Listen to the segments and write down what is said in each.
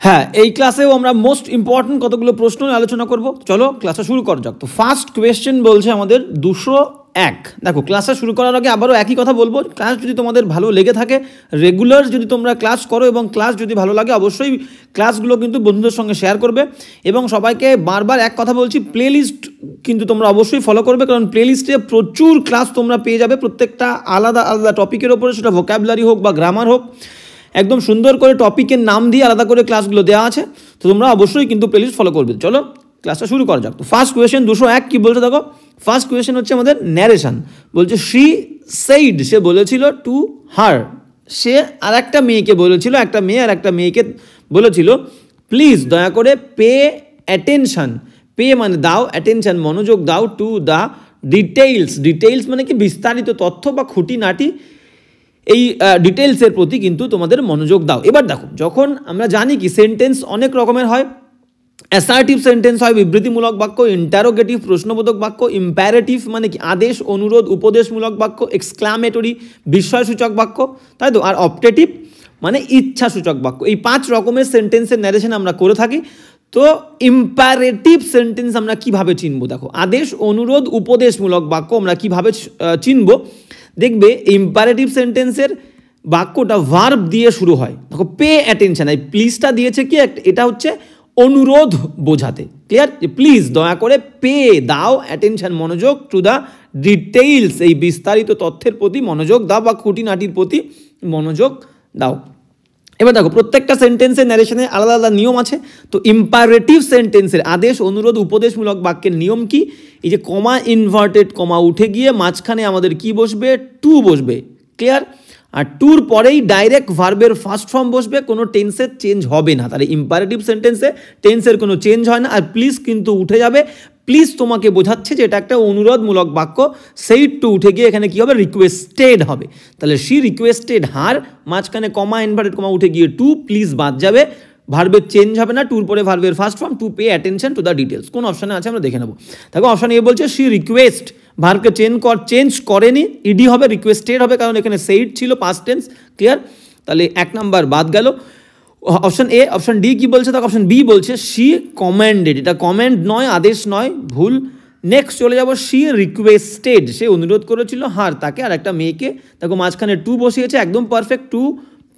হ্যাঁ, এই ক্লাসেও আমরা মোস্ট ইম্পর্টেন্ট কতগুলো প্রশ্ন নিয়ে আলোচনা করব। চলো ক্লাসটা শুরু করা যাক। তো ফার্স্ট কোয়েশ্চেন বলছে আমাদের 201। দেখো, ক্লাসটা শুরু করার আগে আবারও একই কথা বলবো, ক্লাস যদি তোমাদের ভালো লেগে থাকে, রেগুলার যদি তোমরা ক্লাস করো এবং ক্লাস যদি ভালো লাগে, অবশ্যই ক্লাসগুলো কিন্তু বন্ধুদের সঙ্গে শেয়ার করবে। এবং সবাইকে বারবার এক কথা বলছি, প্লেলিস্ট কিন্তু তোমরা অবশ্যই ফলো করবে, কারণ প্লেলিস্টে প্রচুর ক্লাস তোমরা পেয়ে যাবে, প্রত্যেকটা আলাদা আলাদা টপিকের ওপরে, সেটা ভোকাবুলারি হোক বা গ্রামার হোক, একদম সুন্দর করে টপিকের নাম দিয়ে আলাদা করে ক্লাসগুলো দেওয়া আছে। তো তোমরা অবশ্যই কিন্তু প্লেলিস্ট ফলো করবে। চলো ক্লাসটা শুরু করা যাক। তো ফার্স্ট কোয়েশ্চেন 201 কি বলছে দেখো। ফার্স্ট কোয়েশ্চেন হচ্ছে আমাদের ন্যারেশন। বলছে শি সেইড, সে বলেছিল টু হার, সে আর একটা মেয়েকে বলেছিল, একটা মেয়ে আর একটা মেয়েকে বলেছিল প্লিজ, দয়া করে, পে অ্যাটেনশন, পে মানে দাও, অ্যাটেনশন মনোযোগ দাও, টু দ্য ডিটেইলস, ডিটেইলস মানে কি বিস্তারিত তথ্য বা খুঁটিনাটি, এই ডিটেলসের প্রতি কিন্তু তোমাদের মনোযোগ দাও। এবার দেখো, যখন আমরা জানি কি সেন্টেন্স অনেক রকমের হয়, অ্যাসার্টিভ সেন্টেন্স হয় বিবৃতিমূলক বাক্য, ইন্টারোগেটিভ প্রশ্নবোধক বাক্য, ইম্প্যারেটিভ মানে কি আদেশ অনুরোধ উপদেশমূলক বাক্য, এক্সক্লামেটরি বিস্ময়সূচক বাক্য, তাই তো, আর অপটেটিভ মানে ইচ্ছাসূচক বাক্য। এই 5 রকমের সেন্টেন্সের ন্যারেশন আমরা করে থাকি। তো ইম্প্যারেটিভ সেন্টেন্স আমরা কিভাবে চিনব? দেখো, আদেশ অনুরোধ উপদেশমূলক বাক্য আমরা কিভাবে চিনব? দেখবে ইম্পারেটিভ সেন্টেন্সের বাক্যটা ভার্ব দিয়ে শুরু হয়। দেখো, পে অ্যাটেনশন, এই প্লিজটা দিয়েছে কি, এটা হচ্ছে অনুরোধ বোঝাতে, ক্লিয়ার? যে প্লিজ, দয়া করে, পে দাও, অ্যাটেনশন মনোযোগ, টু দ্য ডিটেইলস এই বিস্তারিত তথ্যের প্রতি মনোযোগ দাও বা খুঁটিনাটির প্রতি মনোযোগ দাও। এবার দেখো, প্রত্যেকটা সেন্টেন্সের ন্যারেশনে আলাদা আলাদা নিয়ম আছে। তো ইম্পারেটিভ সেন্টেন্সের আদেশ অনুরোধ উপদেশমূলক বাক্যের নিয়ম কি? এই যে কমা, ইনভার্টেড কমা উঠে গিয়ে মাঝখানে আমাদের কি বসবে? টু বসবে, ক্লিয়ার? আর টুর পরেই ডাইরেক্ট ভার্বের ফার্স্ট ফর্ম বসবে, কোনো টেন্সের চেঞ্জ হবে না। তাহলে ইম্পারেটিভ সেন্টেন্সে টেন্সের কোনো চেঞ্জ হয় না। আর প্লিজ কিন্তু উঠে যাবে। প্লিজ তোমাকে বোঝাচ্ছে যে এটা একটা অনুরোধমূলক বাক্য, সেই টু উঠে গিয়ে এখানে কী হবে? রিকোয়েস্টেড হবে। তাহলে শি রিকোয়েস্টেড হার, মাঝখানে কমা, ইনভার্টেড কমা উঠে গিয়ে টু, প্লিজ বাদ যাবে, ভার্বের চেঞ্জ হবে না, টুর পরে ভার্বের first form, to pay attention to the details. কোন অপশানে আছে আমরা দেখে নেব। দেখো, অপশান এ বলছে শি রিকোয়েস্ট, ভার্বকে চেঞ্জ করেনি, ইডি হবে, রিকোয়েস্টেড হবে, কারণ এখানে সেইড ছিল পাস্ট টেন্স, ক্লিয়ার? তাহলে 1 নাম্বার বাদ গেল। Option A. অপশন ডি কি বলছে? দেখো, অপশন বি বলছে শি কমেন্ডেড, এটা কমেন্ড নয়, আদেশ নয়, ভুল। নেক্সট চলে যাব, শি রিকোয়েস্টেড, সে অনুরোধ করেছিল হার, তাকে আর একটা মেয়েকে। দেখো, মাঝখানে টু বসিয়েছে, একদম পারফেক্ট। টু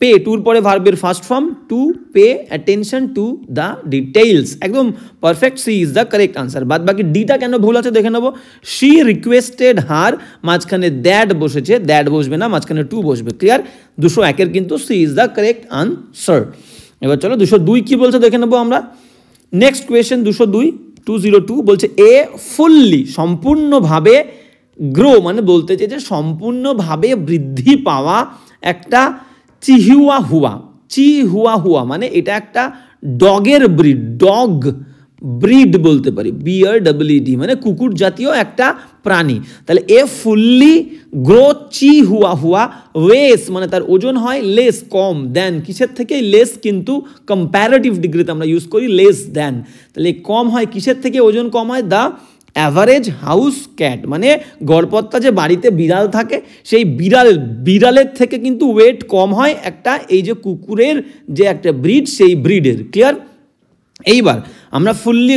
পে, টুর পরে ভার্বের first form, to pay attention to the details, একদম perfect. C is the correct answer. বাদ বাকি ডিটা কেন ভুল আছে দেখে নেবো। শি রিকোয়েস্টেড হার, মাঝখানে দ্যাট বসেছে, দ্যাট বসবে না, মাঝখানে টু বসবে, ক্লিয়ার? 201-এর কিন্তু C is the correct answer. এবার চলো 202 কি বলছে দেখে নেবো আমরা। নেক্সট কোয়েশ্চেন 202 বলছে এ ফুললি, সম্পূর্ণভাবে, গ্রো মানে বলতে চেয়েছে সম্পূর্ণভাবে বৃদ্ধি পাওয়া একটা চিহুয়া মানে এটা একটা ডগের ব্রিড, ডগ ব্রিড বলতে পারি, BREED মানে কুকুর জাতীয় একটা প্রাণী। তাহলে এ ফুললি গ্রো চিহুয়া ওয়েস মানে তার ওজন হয় লেস, কম, দেন, কিসের থেকে? লেস, কিন্তু কম্প্যারেটিভ ডিগ্রিতে আমরা ইউজ করি লেস দেন। তাহলে কম হয় কিসের থেকে? ওজন কম হয় দ্য অ্যাভারেজ হাউস ক্যাট, মানে গড়পত্তা যে বাড়িতে বিড়াল থাকে, সেই বিড়ালের থেকে কিন্তু ওয়েট কম হয় একটা এই যে কুকুরের যে একটা ব্রিড, সেই ব্রিডের, ক্লিয়ার? এইবার আমরা ফুললি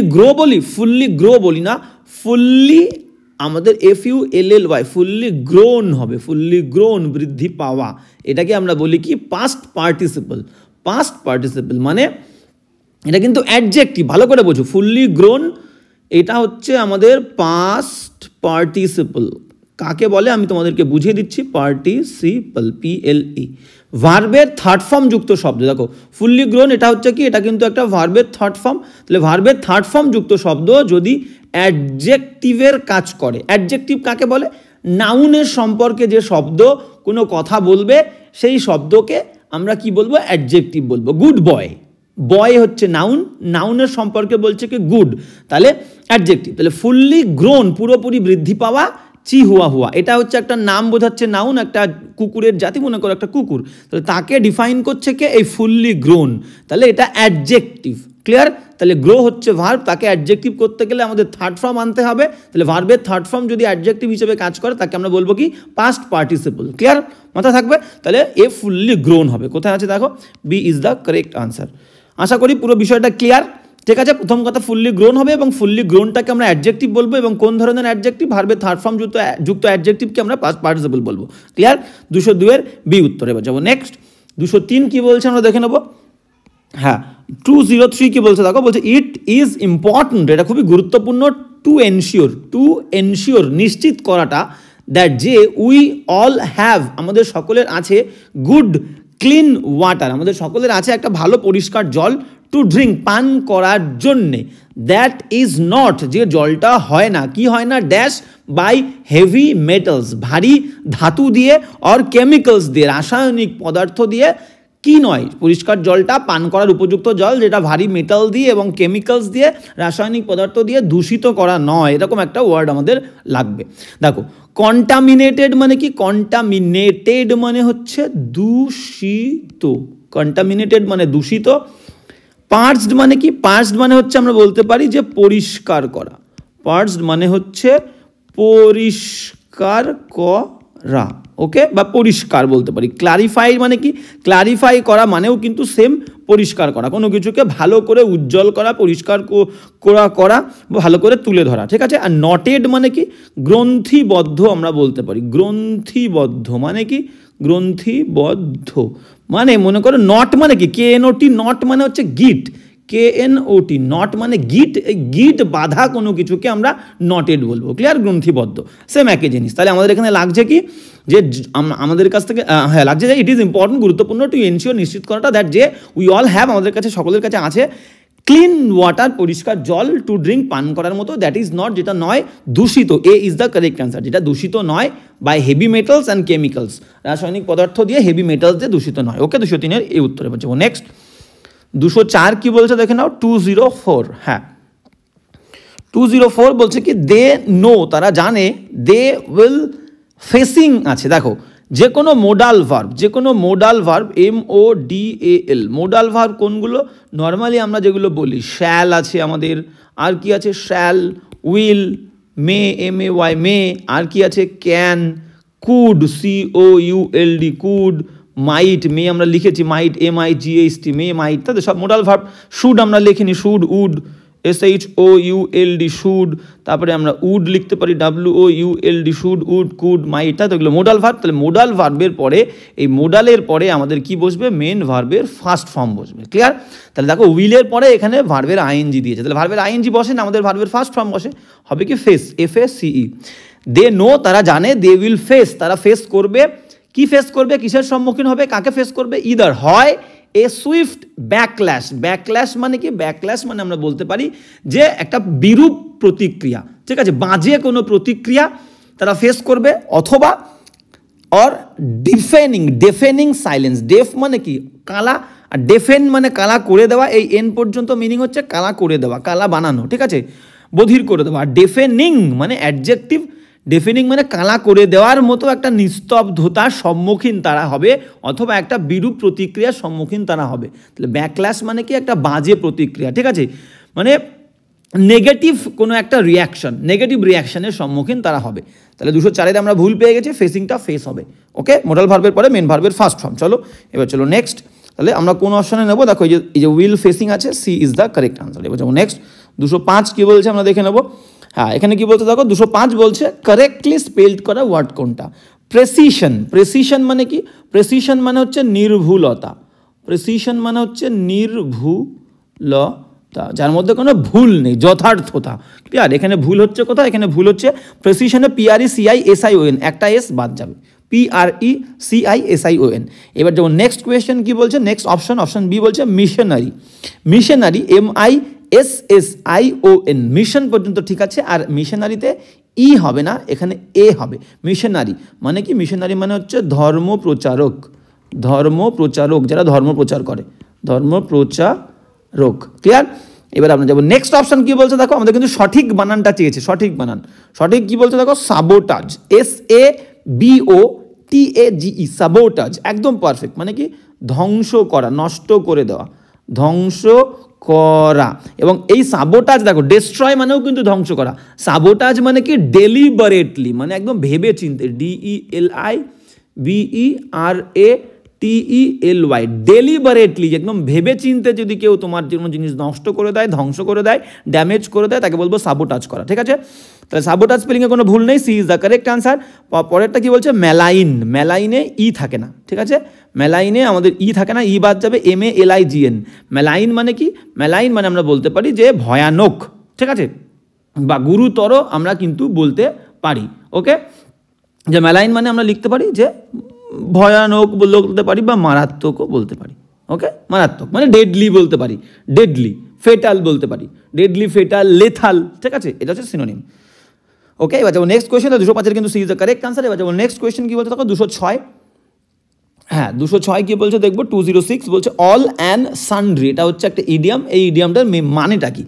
গ্রো বলি না, ফুললি আমাদের FULLY, ফুললি গ্রোন হবে, ফুললি গ্রোন বৃদ্ধি পাওয়া, এটাকে আমরা বলি কি? পাস্ট পার্টিসিপল মানে এটা কিন্তু অ্যাডজেক্টিভ, ভালো করে বোঝো। ফুললি গ্রোন এটা হচ্ছে আমাদের পাস্ট পার্টিসিপল। কাকে বলে আমি তোমাদেরকে বুঝিয়ে দিচ্ছি। পার্টিসিপল, PLE, ভার্বের থার্ড ফর্ম যুক্ত শব্দ। দেখো, ফুললি গ্রোন এটা হচ্ছে কি? এটা কিন্তু একটা ভার্বের থার্ড ফর্ম। তাহলে ভার্বের থার্ড ফর্ম যুক্ত শব্দ যদি অ্যাডজেক্টিভের কাজ করে, অ্যাডজেক্টিভ কাকে বলে? নাউনের সম্পর্কে যে শব্দ কোনো কথা বলবে, সেই শব্দকে আমরা কি বলবো? অ্যাডজেক্টিভ বলবো। গুড বয় হচ্ছে নাউনের সম্পর্কে বলছে কি? গুড, তাহলে অ্যাডজেক্টিভ। তাহলে ফুললি গ্রোন পুরোপুরি বৃদ্ধি পাওয়া, চিহুয়া এটা হচ্ছে একটা নাম বোঝাচ্ছে, নাউন, একটা কুকুরের জাতি, মনে করো একটা কুকুর, তাহলে তাকে ডিফাইন করছে কে? এই ফুললি গ্রোন। তাহলে এটা অ্যাডজেক্টিভ, ক্লিয়ার? তাহলে গ্রো হচ্ছে ভার্ব, তাকে অ্যাডজেক্টিভ করতে গেলে আমাদের থার্ড ফর্ম আনতে হবে। তাহলে ভার্বের থার্ড ফর্ম যদি অ্যাডজেক্টিভ হিসেবে কাজ করে, তাকে আমরা বলবো কি? Past participle, clear? মাথা থাকবে। তাহলে এ ফুললি গ্রোন হবে। কোথায় আছে দেখো? B is the correct answer. আশা করি পুরো বিষয়টা ক্লিয়ার। ঠিক আছে, প্রথম কথা ফুললি গ্রোন হবে এবং ফুললি গ্রোনটাকে আমরা অ্যাডজেক্টিভ বলবো এবং কোন ধরনের অ্যাডজেক্টিভ, ভার্বের থার্ড ফর্ম যুক্ত অ্যাডজেক্টিভকে আমরা পাস্ট পার্টিসিপল বলবো। ক্লিয়ার? 202 এর বি উত্তর। এবার যাবো নেক্সট। 203 কি বলছে আমরা দেখে নেবো। হ্যাঁ, 203 কি বলছে দেখো, বলছে ইট ইজ ইম্পর্টেন্ট, এটা খুবই গুরুত্বপূর্ণ, টু এনশিওর নিশ্চিত করাটা, দ্যাট যে উই অল হ্যাভ আমাদের সকলের আছে, গুড ক্লিন ওয়াটার আমাদের সকলের আছে একটা ভালো পরিষ্কার জল, টু ড্রিঙ্ক পান করার জন্যে, দ্যাট ইজ নট যে জলটা হয় না, কি হয় না, ড্যাশ বাই হেভি মেটালস ভারী ধাতু দিয়ে, অর কেমিক্যালস দিয়ে রাসায়নিক পদার্থ দিয়ে, কি নয়, পরিষ্কার জলটা পান করার উপযুক্ত জল যেটা ভারী মেটাল দিয়ে এবং কেমিক্যালস দিয়ে রাসায়নিক পদার্থ দিয়ে দূষিত করা নয়, এরকম একটা ওয়ার্ড আমাদের লাগবে। দেখো কন্টামিনেটেড মানে কি, কন্টামিনেটেড মানে হচ্ছে দূষিত, কন্টামিনেটেড মানে দূষিত। পার্সড মানে কি, পার্সড মানে হচ্ছে আমরা বলতে পারি যে পরিষ্কার করা, পার্সড মানে হচ্ছে পরিষ্কার করা, ওকে, বা পরিষ্কার বলতে পারি। ক্লারিফাই মানে কি, ক্লারিফাই করা মানেও কিন্তু সেম পরিষ্কার করা, কোনো কিছুকে ভালো করে উজ্জ্বল করা, পরিষ্কার করা, ভালো করে তুলে ধরা, ঠিক আছে। আর নটেড মানে কি, গ্রন্থিবদ্ধ আমরা বলতে পারি, গ্রন্থিবদ্ধ মানে কি, গ্রন্থিবদ্ধ মানে মনে করো নট মানে কি, KNOT নট মানে হচ্ছে গিট, KNOT নট মানে গিট, এই গিট বাধা কোনো কিছুকে আমরা নটেড বলবো। ক্লিয়ার? গ্রন্থিবদ্ধ সেম একই জিনিস। তাহলে আমাদের এখানে লাগছে কি, যে আমাদের কাছ থেকে হ্যাঁ লাগছে যে ইট ইজ ইম্পর্টেন্ট গুরুত্বপূর্ণ, টু এনশিওর নিশ্চিত করাটা, দ্যাট যে উই অল হ্যাভ আমাদের কাছে সকলের কাছে আছে, ক্লিন ওয়াটার পরিষ্কার জল, টু ড্রিঙ্ক পান করার মতো, দ্যাট ইজ নট যেটা নয় দূষিত, A is the correct answer, যেটা দূষিত নয় by heavy metals and chemicals, রাসায়নিক পদার্থ দিয়ে হেভি মেটালস দিয়ে দূষিত নয়। ওকে, 203 এর এই উত্তরে বলছে। নেক্সট 204 কি বলছে দেখে নাও, 204। হ্যাঁ, 204 বলছে কি, দে নো তারা জানে, দে উইল ফেসিং আছে। দেখো যে কোনো মোডাল ভার্ব, যে কোনো modal verb, MODAL modal verb কোনগুলো, নর্মালি আমরা যেগুলো বলি, শ্যাল আছে আমাদের, আর কি আছে, শ্যাল, উইল, মে, MAY মে, আর কি আছে, ক্যান, কুড, COULD কুড, মাইট, মে আমরা লিখেছি মাইট, MIGHT মে, মাইট, তাদের সব মোডাল ভার্ব। শুড আমরা লিখিনি, শুড, উড, SHOULD শুড, তারপরে আমরা উড লিখতে পারি, WOULD শুড, উড, কুড, মাইট, তো এগুলো মোডাল ভার্ব। তাহলে মোডাল ভার্বের পরে, এই মোডালের পরে আমাদের কি বসবে, মেন ভার্বের ফার্স্ট ফর্ম বসবে। ক্লিয়ার? তাহলে দেখো উইলের পরে এখানে ভার্বের ING দিয়েছে, তাহলে ভার্বের ING বসে না, আমাদের ভার্বের ফার্স্ট ফর্ম বসে, হবে কি ফেস, FACE। দে নো তারা জানে, দে উইল ফেস তারা ফেস করবে, কি ফেস করবে, কিসের সম্মুখীন হবে, কাকে ফেস করবে, ইদার হয় এ সুইফট ব্যাকল্যাশ, ব্যাকল্যাশ মানে কি, ব্যাকল্যাশ মানে আমরা বলতে পারি যে একটা বিরূপ প্রতিক্রিয়া, ঠিক আছে, বাজে কোনো প্রতিক্রিয়া তারা ফেস করবে, অথবা অর ডেফেনিং সাইলেন্স, ডেফ মানে কি কালা, আর ডেফেন মানে কালা করে দেওয়া, এই এন পর্যন্ত মিনিং হচ্ছে কালা করে দেওয়া, কালা বানানো, ঠিক আছে, বধির করে দেওয়া। আর ডেফেনিং মানে অ্যাডজেক্টিভ, ডেফেনিং মানে কালা করে দেওয়ার মতো একটা নিস্তব্ধতার সম্মুখীন তারা হবে, অথবা একটা বিরূপ প্রতিক্রিয়ার সম্মুখীন তারা হবে। তাহলে ব্যাকল্যাশ মানে কি, একটা বাজে প্রতিক্রিয়া, ঠিক আছে, মানে নেগেটিভ কোনো একটা রিয়াকশন, নেগেটিভ রিয়াকশনের সম্মুখীন তারা হবে। তাহলে 204-এ আমরা ভুল পেয়ে গেছি, ফেসিংটা ফেস হবে। ওকে, মোডাল ভার্বের পরে মেন ভার্বের ফার্স্ট ফর্ম। চলো এবার চলো নেক্সট। তাহলে আমরা কোন অপশনে নেবো, দেখো এই যে উইল ফেসিং আছে, C is the correct answer. এবার যাবো নেক্সট। 205 কি বলছে আমরা দেখে নেবো। হ্যাঁ, এখানে কি বলছে দেখো, 205 বলছে কারেক্টলি স্পেলড করা ওয়ার্ড কোনটা, প্রেসিশন। প্রেসিশন মানে কি, প্রেসিশন মানে হচ্ছে নির্ভুলতা, প্রেসিশন মানে হচ্ছে নির্ভুলতা, যার মধ্যে কোনো ভুল নেই, যথার্থতা। ক্লিয়ার? এখানে ভুল হচ্ছে কোথায়, এখানে ভুল হচ্ছে প্রেসিশনে PRECISION, একটা এস বাদ যাবে, PRECISION। এবার যেমন নেক্সট কোয়েশ্চেন কি বলছে, নেক্সট অপশন বি বলছে মিশনারি। মিশনারি MISSION, মিশন পর্যন্ত ঠিক আছে, আর মিশনারিতে ই হবে না, এখানে এ হবে। মিশনারি মানে কি, মিশনারি মানে হচ্ছে ধর্মপ্রচারক, ধর্মপ্রচারক যারা ধর্ম প্রচার করে, ধর্মপ্রচারক। ক্লিয়ার? এবার আমরা যাবো নেক্সট অপশন কি বলছে দেখো, আমাদের কিন্তু সঠিক বানানটা চেয়েছে, সঠিক বানান, সঠিক কি বলছে দেখো, সাবোটাজ, SABOTAGE, সাবোটাজ, একদম পারফেক্ট, মানে কি ধ্বংস করা, নষ্ট করে দেওয়া, ধ্বংস করা। এবং এই সাবোটাজ দেখো, ডেস্ট্রয় মানেও কিন্তু ধ্বংস করা, সাবোটাজ মানে কি ডেলিবারেটলি, মানে একদম ভেবে চিন্তে, TELY, ডেলিবারেটলি, একদম ভেবে চিনতে যদি কেউ তোমার কোনো জিনিস নষ্ট করে দেয়, ধ্বংস করে দেয়, ড্যামেজ করে দেয়, তাকে বলবো সাবোটাজ করা। ঠিক আছে, তাহলে সাবোটাজ স্পেলিংয়ে কোনো ভুল নেই, C is the correct answer. পরেরটা কি বলছে? মেলাইন, মেলাইনে ই থাকে না। ঠিক আছে, মেলাইনে আমাদের ই থাকে না, ই বাদ যাবে, MALIGN। মেলাইন মানে কি? মেলাইন মানে আমরা বলতে পারি যে ভয়ানক, ঠিক আছে, বা গুরুতর আমরা কিন্তু বলতে পারি। ওকে, যে মেলাইন মানে আমরা লিখতে পারি যে ভয়ানক বলতে পারি বা মারাত্মকও বলতে পারি। ওকে, মারাত্মক মানে ডেডলি বলতে পারি, ডেডলি, ফেটাল বলতে পারি, ডেডলি, ফেটাল, লেথাল। ঠিক আছে, এটা হচ্ছে সিনোনিম। ওকে, এবার যাবো নেক্সট কোয়েশ্চেন। 205 কিন্তু C is the correct answer. এবার যাবো নেক্সট কোয়েশ্চেন কি বলছে দেখো, 206। হ্যাঁ, 206 কি বলছে দেখবো, 206 বলছে অল অ্যান্ড সানড্রি। এটা হচ্ছে একটা ইডিয়াম। এই ইডিয়ামটার মানেটা কি?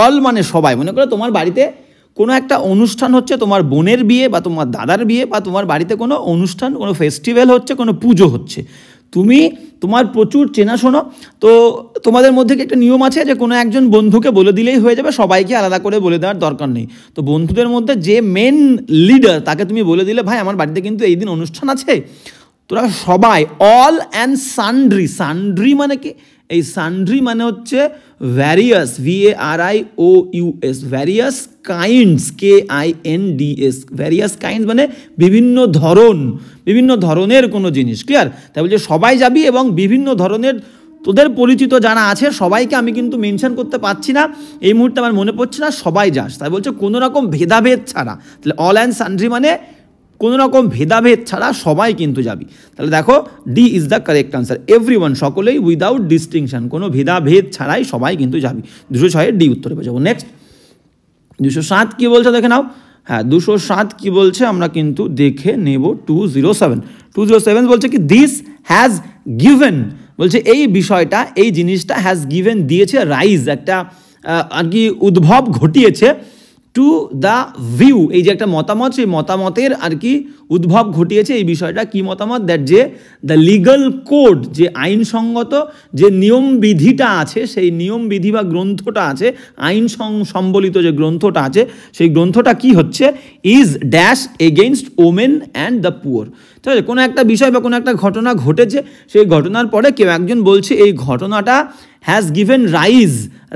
অল মানে সবাই। মনে করো তোমার বাড়িতে কোনো একটা অনুষ্ঠান হচ্ছে, তোমার বোনের বিয়ে বা তোমার দাদার বিয়ে, বা তোমার বাড়িতে কোনো অনুষ্ঠান, কোনো ফেস্টিভ্যাল হচ্ছে, কোনো পুজো হচ্ছে, তুমি তোমার প্রচুর চেনাশোনা, তো তোমাদের মধ্যে কি একটা নিয়ম আছে যে কোনো একজন বন্ধুকে বলে দিলেই হয়ে যাবে, সবাইকে আলাদা করে বলে দেওয়ার দরকার নেই। তো বন্ধুদের মধ্যে যে মেন লিডার, তাকে তুমি বলে দিলে ভাই আমার বাড়িতে কিন্তু এই দিন অনুষ্ঠান আছে, তোরা সবাই, অল অ্যান্ড সানড্রি। সানড্রি মানে কি? এই সানড্রি মানে হচ্ছে various, VARIOUS, various kinds, KINDS, various kinds মানে বিভিন্ন ধরন, বিভিন্ন ধরনের কোনো জিনিস। ক্লিয়ার? তাই বলছে সবাই যাবি এবং বিভিন্ন ধরনের তোদের পরিচিত যারা আছে সবাইকে আমি কিন্তু মেনশন করতে পারছি না এই মুহূর্তে, আমার মনে পড়ছে না, সবাই যাস। তাই বলছে কোনো রকম ভেদাভেদ ছাড়া। তাহলে অল অ্যান্ড সানড্রি মানে কোনো রকম ভেদাভেদ ছাড়া সবাই কিন্তু যাবি। তাহলে দেখো D is the correct answer, everyone, সকলেই, উইদাউট ডিস্টিংশন, কোনো ভেদাভেদ ছাড়াই সবাই কিন্তু যাবি। 206 ডি উত্তরে যাবো। নেক্সট 207 কি বলছে দেখে নাও। হ্যাঁ, 207 কি বলছে আমরা কিন্তু দেখে নেব। 207 বলছে কি দিস হ্যাজ গিভেন, বলছে এই বিষয়টা, এই জিনিসটা হ্যাজ গিভেন দিয়েছে, রাইজ একটা আর কি উদ্ভব ঘটিয়েছে, টু দ্য ভিউ, এই যে একটা মতামত, সেই মতামতের আর কি উদ্ভব ঘটিয়েছে এই বিষয়টা। কি মতামত? দ্যাট যে দ্য লিগাল কোড, যে আইনসঙ্গত যে নিয়মবিধিটা আছে, সেই নিয়মবিধি বা গ্রন্থটা আছে, আইন সম্বলিত যে গ্রন্থটা আছে, সেই গ্রন্থটা কি হচ্ছে, is dash against women and the poor. ঠিক আছে, কোনো একটা বিষয় বা কোনো একটা ঘটনা ঘটেছে, সেই ঘটনার পরে কেউ একজন বলছে এই ঘটনাটা হ্যাজ গিভেন রাইজ,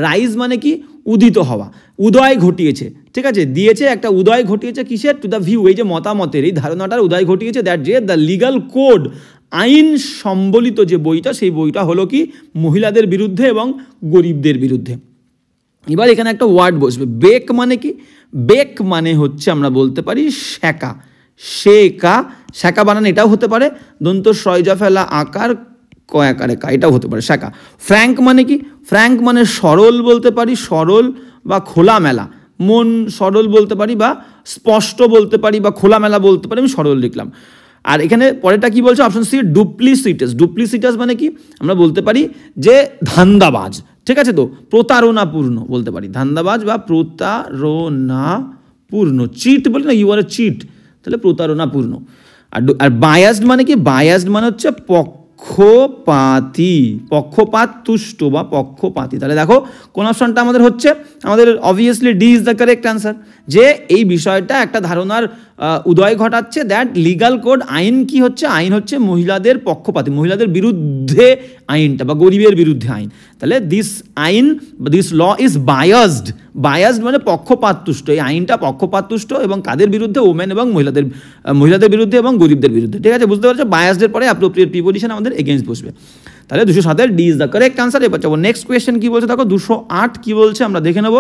রাইজ মানে কি? উদিত হওয়া, উদয় ঘটিয়েছে। ঠিক আছে, দিয়েছে একটা উদয় ঘটিয়েছে কিসের? টু দ্য ভিউ, এই যে মতামতের, এই ধারণাটার উদয় ঘটিয়েছে, দ্যাট যে দ্য লিগাল কোড, আইন সম্বলিত যে বইটা, সেই বইটা হলো কি মহিলাদের বিরুদ্ধে এবং গরিবদের বিরুদ্ধে। এবার এখানে একটা ওয়ার্ড বসবে, বেক মানে কি? বেক মানে হচ্ছে আমরা বলতে পারি শেখা, শেখা, শেখা বানান এটাও হতে পারে, দন্ত সয়জা ফেলা আকার কয়াকারে কা, এটাও হতে পারে শেখা। ফ্র্যাঙ্ক মানে কি? ফ্র্যাঙ্ক মানে সরল বলতে পারি, সরল বা খোলামেলা, মন সরল বলতে পারি, বা স্পষ্ট বলতে পারি, বা খোলামেলা বলতে পারি, আমি সরল লিখলাম। আর এখানে পরেরটা কি বলছে? Option C ডুপ্লিসিটাস। ডুপ্লিসিটাস মানে কি? আমরা বলতে পারি যে ধান্দাবাজ। ঠিক আছে, তো প্রতারণাপূর্ণ বলতে পারি, ধান্দাবাজ বা প্রতারণাপূর্ণ। চিট বলি না, ইউ আর এ চিট, তাহলে প্রতারণাপূর্ণ। আর বায়াসড মানে কি? বায়াসড মানে হচ্ছে পক্ষপাতী, পক্ষপাত তুষ্ট বা পক্ষপাতী। তাহলে দেখো কোন অপশনটা আমাদের হচ্ছে, আমাদের obviously D is the correct answer, যে এই বিষয়টা একটা ধারণার উদয় ঘটাচ্ছে, দ্যাট লিগাল কোড, আইন কি হচ্ছে? আইন হচ্ছে মহিলাদের পক্ষপাতী, মহিলাদের বিরুদ্ধে আইনটা, বা গরিবের বিরুদ্ধে আইন। তাহলে দিস আইন, this law is biased, biased মানে পক্ষপাততুষ্ট, এই আইনটা পক্ষপাততুষ্ট, এবং কাদের বিরুদ্ধে? ওমেন এবং মহিলাদের বিরুদ্ধে এবং গরিবদের বিরুদ্ধে। ঠিক আছে, বুঝতে পারছো? বায়াসডের পরে অ্যাপ্রোপ্রিয়েট প্রিপোজিশন আমাদের এগেইনস্ট বসবে। তাহলে 207 D is the correct answer. এবার যাবো নেক্সট কোয়েশ্চেন কি বলছে দেখো, 208 কি বলছে আমরা দেখে নেব।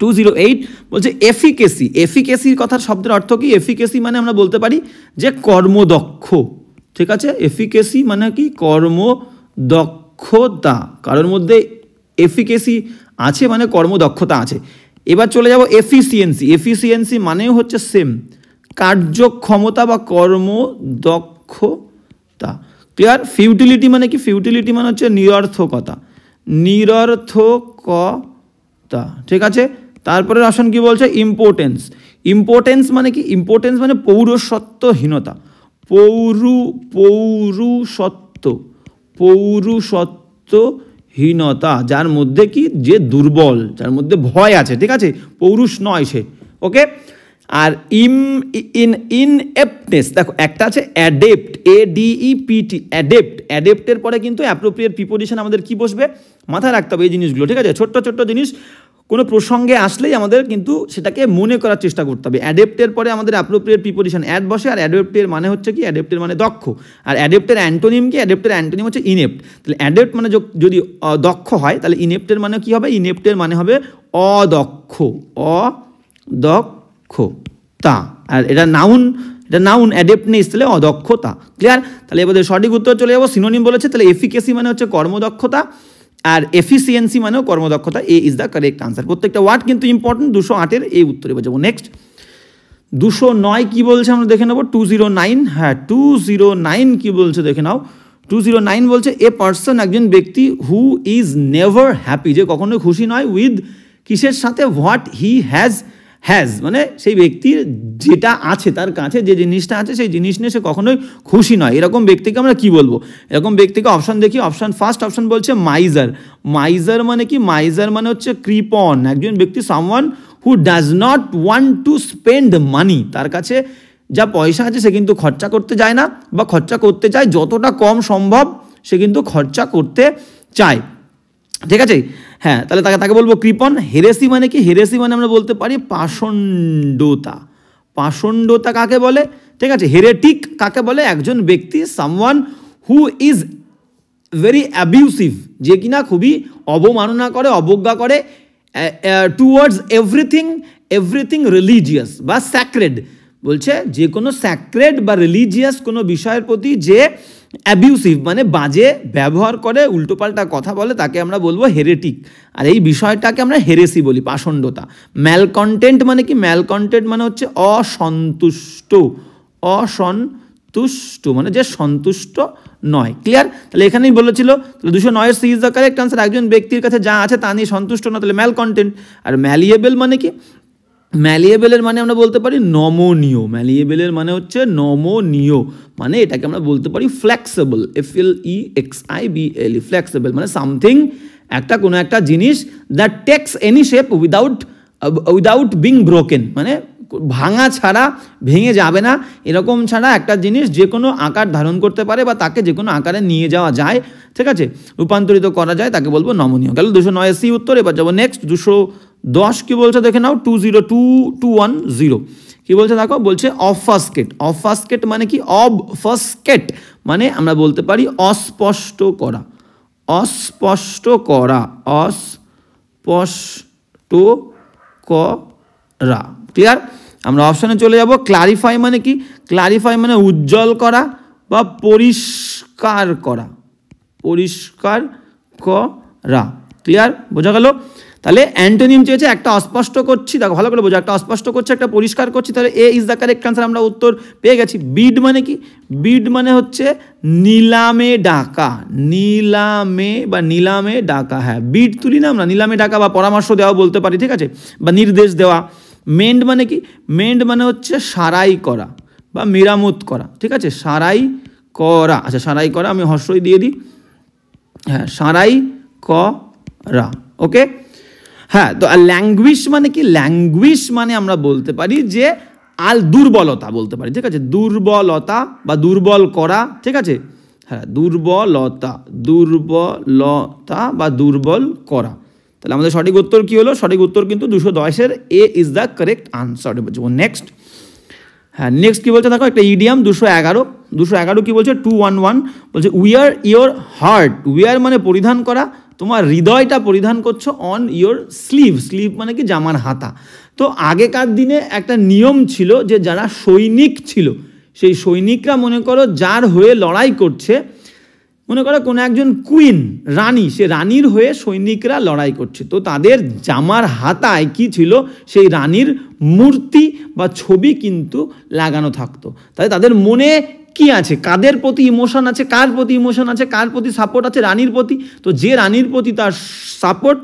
208 বলছে এফিকেসি। এফিকেসির কথার শব্দের অর্থ কি? এফিকেসি মানে আমরা বলতে পারি যে কর্মদক্ষ। ঠিক আছে, এফিকেসি মানে কি? কর্মদক্ষতা, কারোর মধ্যে এফিকেসি আছে মানে কর্মদক্ষতা আছে। এবার চলে যাব এফিসিয়েন্সি। এফিসিয়েন্সি মানেও হচ্ছে সেম, কার্যক্ষমতা বা কর্মদক্ষতা। ক্লিয়ার? ফিউটিলিটি মানে কি? ফিউটিলিটি মানে হচ্ছে নিরর্থকতা, নিরর্থকতা। ঠিক আছে, তারপরের অপশন কি বলছে? ইম্পর্টেন্স। ইম্পর্টেন্স মানে কি? ইম্পর্টেন্স মানে পৌরসত্বহীনতা, পৌরসত্বহীনতা, যার মধ্যে কি? যে দুর্বল, যার মধ্যে ভয় আছে। ঠিক আছে, পৌরুষ নয় সে। ওকে, আর ইনএপ্টনেস, দেখো একটা আছে অ্যাডেপ্ট, ADEPT, অ্যাডেপ্টের পরে কিন্তু অ্যাপ্রোপ্রিয়েট প্রিপোজিশন আমাদের কি বসবে, মাথায় রাখতে হবে এই জিনিসগুলো, ঠিক আছে। ছোট্ট ছোট্ট জিনিস কোনো প্রসঙ্গে আসলেই আমাদের কিন্তু সেটাকে মনে করার চেষ্টা করতে হবে। অ্যাডেপ্টের পরে আমাদের অ্যাপ্রোপ্রিয়েট প্রিপোজিশন অ্যাড বসে, আর অ্যাডেপ্টের মানে হচ্ছে কি, অ্যাডেপ্টের মানে দক্ষ, আর অ্যাডেপ্টের অ্যান্টোনিম কি, অ্যাডেপ্টের অ্যান্টোনিম হচ্ছে ইনেপ্ট। তাহলে অ্যাডেপ্ট মানে যদি দক্ষ হয়, তাহলে ইনেপ্টের মানে কি হবে, ইনেপ্টের মানে হবে অদক্ষ, অদক্ষতা। আর এটা নাউন অ্যাডেপ্টনেস, তাহলে অদক্ষতা, ক্লিয়ার। তাহলে এবার সঠিক উত্তর চলে যাবো, সিনোনিম বলেছে, তাহলে এফিকেসি মানে হচ্ছে কর্মদক্ষতা, আর এফিসিয়েন্সি মানেও কর্মদক্ষতা। এ ইজ দ্য কারেক্ট আনসার। প্রত্যেকটা ওয়ার্ড কিন্তু ইম্পর্টেন্ট। 208-এর এই উত্তরে যাবো। নেক্সট 209 কি বলছে আমরা দেখে নেবো। 209, হ্যাঁ 209 কি বলছে দেখে নাও। 209 বলছে এ পার্সন, একজন ব্যক্তি, হু ইজ নেভার হ্যাপি, যে কখনোই খুশি নয়, উইথ কিসের সাথে, হোয়াট হি হ্যাজ, মানে সেই ব্যক্তির যেটা আছে, তার কাছে যে জিনিসটা আছে সেই জিনিস নিয়ে সে কখনোই খুশি নয়। এরকম ব্যক্তিকে আমরা কি বলবো, এরকম ব্যক্তিকে অপশন দেখি। ফার্স্ট অপশন বলছে মাইজার মানে কি, মাইজার মানে হচ্ছে কৃপণ, একজন ব্যক্তি, someone who does not want to spend money, তার কাছে যা পয়সা আছে সে কিন্তু খরচা করতে যায় না, বা খরচা করতে চায় যতটা কম সম্ভব সে কিন্তু খরচা করতে চায়, ঠিক আছে। হ্যাঁ, তাহলে তাকে বলবো কৃপণ। হেরেসি মানে কি, হেরেসি মানে আমরা বলতে পারি পাষণ্ডতা কাকে বলে, ঠিক আছে। হেরেটিক কাকে বলে, একজন ব্যক্তি, someone who is very abusive, যে কিনা খুবই অবমাননা করে, অবজ্ঞা করে, টুয়ার্ডস এভরিথিং রিলিজিয়াস বা স্যাক্রেড, বলছে যে কোনো স্যাক্রেড বা রিলিজিয়াস কোনো বিষয়ের প্রতি যে অ্যাবিউসিভ মানে বাজে ব্যবহার করে, উল্টোপাল্টা কথা বলে, তাকে আমরা বলবো হেরেটিক। আর এই বিষয়টাকে আমরা হেরেসি বলি, পাষণ্ডতা। ম্যালকন্টেন্ট মানে কি, ম্যালকন্টেন্ট মানে হচ্ছে অসন্তুষ্ট মানে যে সন্তুষ্ট নয়, ক্লিয়ার। তাহলে এখানেই বলেছিল, তাহলে 209 C is the correct answer. একজন ব্যক্তির কাছে যা আছে তা নিয়ে সন্তুষ্ট না, তাহলে ম্যালকন্টেন্ট। আর ম্যালিয়েবল মানে কি, ম্যালিয়েবলের মানে আমরা বলতে পারি নমনীয়, ম্যালিয়েবলের মানে হচ্ছে নমনীয়, মানে এটাকে আমরা বলতে পারি ফ্লেক্সিবল, FLEXIBLE, ফ্লেক্সিবল মানে সামথিং, কোনো একটা জিনিস that text any shape without being broken, মানে ভাঙা ছাড়া, ভেঙে যাবে না এরকম ছাড়া একটা জিনিস যে কোনো আকার ধারণ করতে পারে, বা তাকে যে কোনো আকারে নিয়ে যাওয়া যায়, ঠিক আছে, রূপান্তরিত করা যায়, তাকে বলবো নমনীয়। গেল 209 সি উত্তর। এবার যাবো নেক্সট 210 কি বলছে দেখে নাও। 20210 কি বলছে দেখো, বলছে অফাস্কেট মানে কি, অবফাস্কেট মানে আমরা বলতে পারি অস্পষ্ট করা, ক্লিয়ার। আমরা অপশানে চলে যাব। ক্লারিফাই মানে কি, ক্লারিফাই মানে উজ্জ্বল করা বা পরিষ্কার করা, ক্লিয়ার, বোঝা গেল। তাহলে অ্যান্টোনিম চেয়েছে, একটা অস্পষ্ট করছি, দেখো ভালো করে বোঝা, একটা অস্পষ্ট করছি, একটা পরিষ্কার করছি, তাহলে A is the correct answer. আমরা উত্তর পেয়ে গেছি। বিড মানে কি, বিড মানে হচ্ছে নিলামে ডাকা, নিলামে ডাকা, হ্যাঁ বিড তুলি না আমরা, নিলামে ডাকা বা পরামর্শ দেওয়া বলতে পারি, ঠিক আছে, বা নির্দেশ দেওয়া। মেন্ড মানে কি, মেন্ড মানে হচ্ছে সারাই করা বা মেরামত করা, ঠিক আছে, সারাই করা। আচ্ছা সারাই করা আমি হর্ষই দিয়ে দিই, হ্যাঁ সারাই করা, ওকে। হ্যাঁ, তো ল্যাঙ্গুইশ মানে কি, ল্যাঙ্গুইশ মানে আমরা বলতে পারি যে দুর্বলতা বলতে পারি, ঠিক আছে, দুর্বলতা বা দুর্বল করা, ঠিক আছে, হ্যাঁ দুর্বলতা বা দুর্বল করা। তাহলে আমাদের সঠিক উত্তর কি হলো, সঠিক উত্তর কিন্তু 210-এর A is the correct answer. Next, হ্যাঁ নেক্সট কি বলছে দেখো, একটা ইডিয়াম 211 কি বলছে, 211 বলছে উইয়ার ইয়োর হার্ট, উইয়ার মানে পরিধান করা, তোমার হৃদয়টা পরিধান করছো, অন ইয়োর স্লিভ মানে কি জামার হাতা। তো আগেকার দিনে একটা নিয়ম ছিল যে যারা সৈনিক ছিল, সেই সৈনিকরা মনে করো যার হয়ে লড়াই করছে, মনে করো কোনো একজন কুইন, রানী, সে রানীর হয়ে সৈনিকরা লড়াই করছে, তো তাদের জামার হাতায় কি ছিল, সেই রানীর মূর্তি বা ছবি কিন্তু লাগানো থাকতো। তাই তাদের মনে কি আছে, কাদের প্রতি ইমোশন আছে, কার প্রতি ইমোশন আছে, কার প্রতি সাপোর্ট আছে, রানীর প্রতি। তো যে রানীর প্রতি তার সাপোর্ট,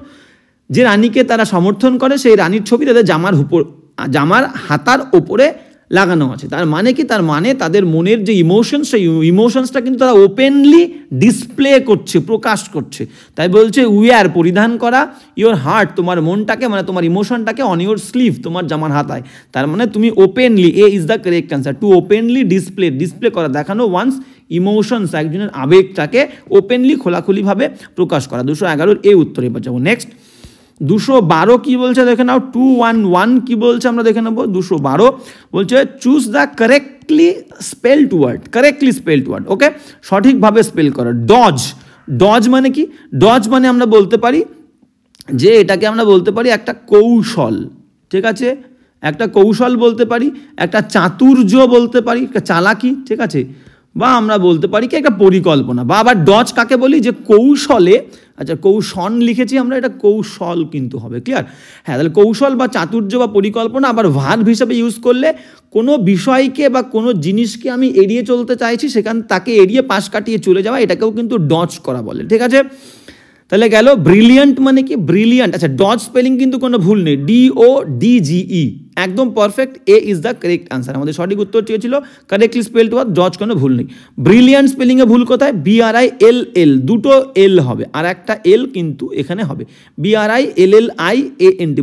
যে রানীকে তারা সমর্থন করে, সেই রানীর ছবি তাদের জামার হাতার ওপরে লাগানো আছে। তার মানে কি? তার মানে তাদের মনের যে ইমোশনস, সেই ইমোশনসটা কিন্তু তারা ওপেনলি ডিসপ্লে করছে, প্রকাশ করছে। তাই বলছে উইয়ার, পরিধান করা, ইওর হার্ট, তোমার মনটাকে, মানে তোমার ইমোশনটাকে, অন ইওর স্লিভ, তোমার জামার হাতায়। তার মানে তুমি openly, A is the correct answer, to openly display করা, দেখানো ওয়ান্স ইমোশনস, একজনের আবেগটাকে ওপেনলি, খোলাখুলিভাবে প্রকাশ করা। 211 এ উত্তর। এবার যাবো নেক্সট। 212 কি বলছে দেখে নাও। 211 কি বলছে আমরা দেখে নেবো। 212 বলছে choose the correctly spelled word. Okay, সঠিকভাবে স্পেল করা। ডজ মানে কি? ডজ মানে আমরা বলতে পারি যে এটাকে আমরা বলতে পারি একটা কৌশল, ঠিক আছে, একটা কৌশল বলতে পারি, একটা চাতুর্য বলতে পারি, একটা চালাকি, ঠিক আছে, বা আমরা বলতে পারি কি একটা পরিকল্পনা। বা আবার ডজ কাকে বলি? যে কৌশলে, আচ্ছা কৌশল লিখেছি আমরা, এটা কৌশল কিন্তু হবে, ক্লিয়ার? হ্যাঁ, তাহলে কৌশল বা চাতুর্য বা পরিকল্পনা। আবার ভার্ব হিসাবে ইউজ করলে কোনো বিষয়কে বা কোনো জিনিসকে আমি এড়িয়ে চলতে চাইছি, সেখান তাকে এড়িয়ে পাশ কাটিয়ে চলে যাওয়া, এটাকেও কিন্তু ডজ করা বলে, ঠিক আছে? তাহলে গেল ব্রিলিয়ান্ট মানে কি? ব্রিলিয়ান্ট, আচ্ছা ডজ স্পেলিং কিন্তু কোনো ভুল নেই, DODGE, একদম perfect. A is the correct answer. আমাদের সঠিক উত্তর চেয়েছিল কারেক্টলি স্পেলড ওয়ার্ড, ডজ কোনো ভুল নেই। ব্রিলিয়ান্ট স্পেলিংয়ে ভুল কোথায়? BRILL, দুটো এল হবে, আর একটা এল কিন্তু এখানে হবে, BRILLIANT,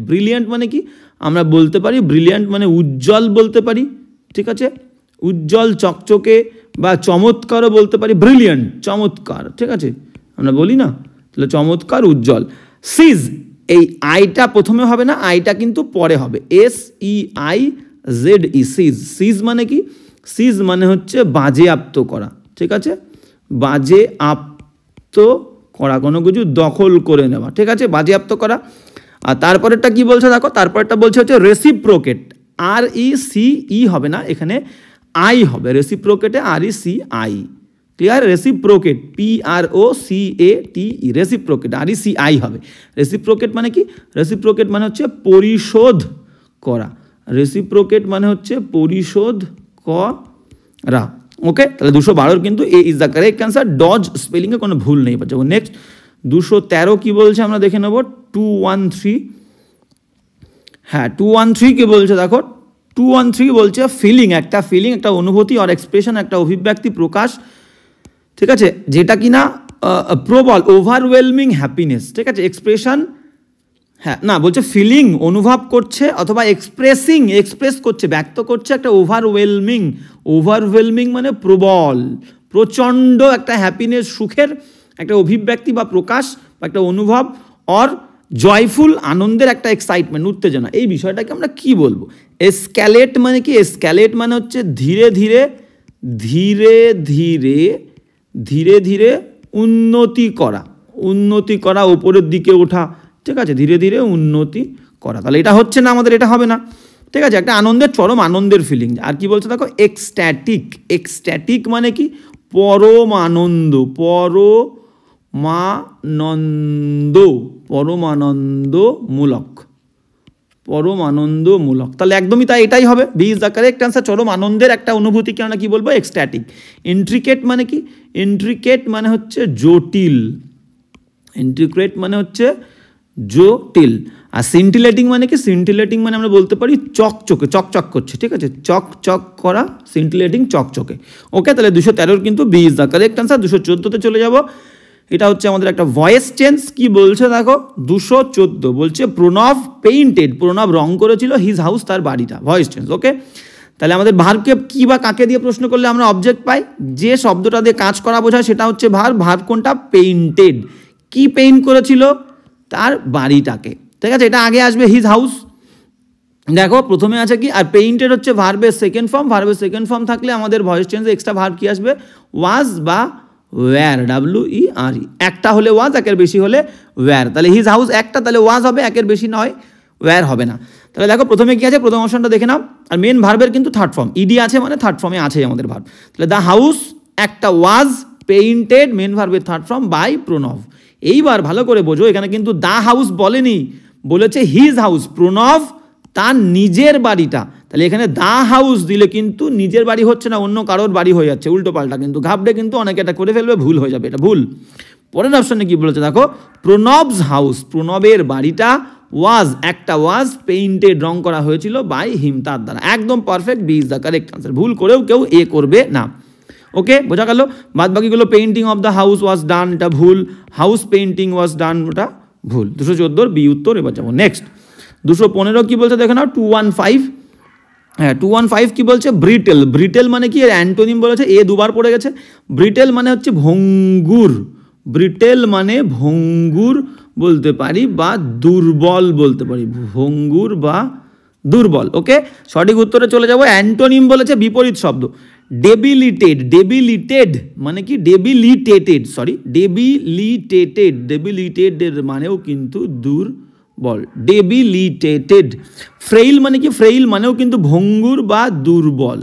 ব্রিলিয়ান্ট মানে কি? আমরা বলতে পারি ব্রিলিয়ান্ট মানে উজ্জ্বল বলতে পারি, ঠিক আছে, উজ্জ্বল, চকচকে, বা চমৎকারও বলতে পারি। ব্রিলিয়ান্ট, চমৎকার, ঠিক আছে, আমরা বলি না, তাহলে চমৎকার, উজ্জ্বল। সিজ, এই আইটা প্রথমে হবে না, আইটা কিন্তু পরে হবে, SEIZE, সিজ মানে কি? সিজ মানে হচ্ছে বাজেয়াপ্ত করা, ঠিক আছে, বাজেয়াপ্ত করা, কোনো কিছু দখল করে নেওয়া, ঠিক আছে, বাজেয়াপ্ত করা। আর তারপরেরটা কি বলছে দেখো, তারপরেরটা বলছে হচ্ছে রেসিপ্রোকেট, RECE হবে না, এখানে আই হবে, রেসিপ্রোকেটে RECI, clear? Reciprocate, PROCATE, reciprocate, RECI হবে। রেসিপ্রোকেট মানে কি? রেসিপ্রোকেট মানে হচ্ছে পরিশোধ করা, রেসিপ্রোকেট মানে হচ্ছে পরিশোধ করা। ওকে, তাহলে 212 কিন্তু A is the correct answer, ডজ স্পেলিংয়ে কোনো ভুল নেই। যাবো নেক্সট। 213 কি বলছে আমরা দেখে নেব। 213, হ্যাঁ 213 কি বলছে দেখো। 213 বলছে ফিলিং, একটা অনুভূতি আর এক্সপ্রেশন, একটা অভিব্যক্তি, প্রকাশ, ঠিক আছে, যেটা কিনা প্রবল, ওভারওয়েলমিং হ্যাপিনেস, ঠিক আছে, এক্সপ্রেশন, হ্যাঁ না বলছে ফিলিং, অনুভব করছে, অথবা এক্সপ্রেস করছে, ব্যক্ত করছে একটা ওভারওয়েলমিং মানে প্রবল, প্রচণ্ড একটা হ্যাপিনেস, সুখের একটা অভিব্যক্তি বা প্রকাশ, বা একটা অনুভব, অর জয়ফুল, আনন্দের একটা এক্সাইটমেন্ট, উত্তেজনা। এই বিষয়টাকে আমরা কি বলবো? এসক্যালেট মানে কি? এসক্যালেট মানে হচ্ছে ধীরে ধীরে উন্নতি করা, উপরের দিকে ওঠা, ঠিক আছে, ধীরে ধীরে উন্নতি করা। তাহলে এটা হচ্ছে না আমাদের, এটা হবে না, ঠিক আছে, একটা আনন্দের, চরম আনন্দের ফিলিং। আর কি বলছে দেখো, এক্সট্যাটিক মানে কি? পরমানন্দমূলক, তাহলে একদমই তাই, এটাই হবে, B is the correct answer. চরম আনন্দের একটা অনুভূতিকে আমরা কি বলবো? এক্সট্যাটিক। ইন্ট্রিকেট মানে কি? ইন্ট্রিকেট মানে হচ্ছে জটিল, আর সিন্টিলেটিং মানে কি? সিন্টিলেটিং মানে আমরা বলতে পারি চকচকে, চকচক করছে, ঠিক আছে, চকচক করা, সিন্টিলেটিং, চকচকে। ওকে, তাহলে 213 কিন্তু B is the correct answer. 214তে চলে যাব। এটা হচ্ছে আমাদের একটা ভয়েস চেঞ্জ। কি বলছে দেখো, 214 বলছে প্রণব পেইন্টেড, প্রণব রং করেছিল হিজ হাউস, তার বাড়িটা, ভয়েস চেঞ্জ। ওকে, তাহলে আমাদের ভার্বকে কি বা কাকে দিয়ে প্রশ্ন করলে আমরা অবজেক্ট পাই? যে শব্দটা দিয়ে কাজ করা বোঝায় সেটা হচ্ছে ভার্ব কোনটা? পেইন্টেড। কি পেইন্ট করেছিল? তার বাড়িটাকে, ঠিক আছে, এটা আগে আসবে হিজ হাউস, দেখো প্রথমে আছে কি, আর পেইন্টেড হচ্ছে ভার্বের সেকেন্ড ফর্ম, ভার্বের সেকেন্ড ফর্ম থাকলে আমাদের ভয়েস চেঞ্জে এক্সট্রা ভার্ব কি আসবে? ওয়াজ বা ওয়্যার, WERE, একটা হলে ওয়াজ, একের বেশি হলে ওয়্যার। তাহলে হিজ হাউস একটা, তাহলে ওয়াজ হবে, একের বেশি নয়, ওয়্যার হবে না। তাহলে দেখো প্রথমে কি আছে, প্রথম অপশনটা দেখে নাও। আর মেন ভার্বের কিন্তু থার্ড ফর্ম, ইডি আছে মানে থার্ড ফর্মে আছে আমাদের ভার্ব। তাহলে দ্য হাউস একটা, ওয়াজ পেইন্টেড মেন ভার্বের থার্ড ফর্ম বাই প্রণব। এইবার ভালো করে বোঝো, এখানে কিন্তু দ্য হাউস বলেনি, বলেছে হিজ হাউস, প্রণব তার নিজের বাড়িটা। তাহলে এখানে দ্য হাউস দিলে কিন্তু নিজের বাড়ি হচ্ছে না, অন্য কারোর বাড়ি হয়ে যাচ্ছে, উল্টো পাল্টা, কিন্তু ঘাবড়ে কিন্তু অনেকে এটা করে ফেলবে, ভুল হয়ে যাবে, এটা ভুল। পরের অপশনে কি বলেছে দেখো, প্রণবস হাউস, প্রণবের বাড়িটা ওয়াজ, একটা ওয়াজ পেইন্টেড, রং করা হয়েছিল বাই হিম, তার দ্বারা। একদম perfect, B is the correct answer. ভুল করেও কেউ এ করবে না। ওকে, বোঝা গেল? বাদ বাকিগুলো painting of the house was done, এটা ভুল। হাউস পেইন্টিং ওয়াজ ডান, ওটা ভুল। 214 বি উত্তর। এবার যাবো নেক্সট। 215 কি বলছে দেখে নাও। 215, হ্যাঁ 215 কি বলছে? ব্রিটেল। ব্রিটেল মানে কি? এর অ্যান্টোনিম বলেছে, এ দুবার পড়ে গেছে। ব্রিটেল মানে হচ্ছে ভঙ্গুর। ব্রিটেল মানে ভঙ্গুর বলতে পারি বা দুর্বল বলতে পারি, ভঙ্গুর বা দুর্বল। ওকে, সঠিক উত্তরে চলে যাব। অ্যান্টোনিম বলেছে বিপরীত শব্দ, ডেবিলিটেড। ডেবিলিটেড মানে কি? ডেবিলিটেটেড, সরি ডেবিলিটেটেড, ডেবিলিটেডের মানেও কিন্তু দুর্বল, ডেবিলিটেটেড। ফ্রেইল মানে কি? ফ্রেইল মানেও কিন্তু ভঙ্গুর বা দুর্বল।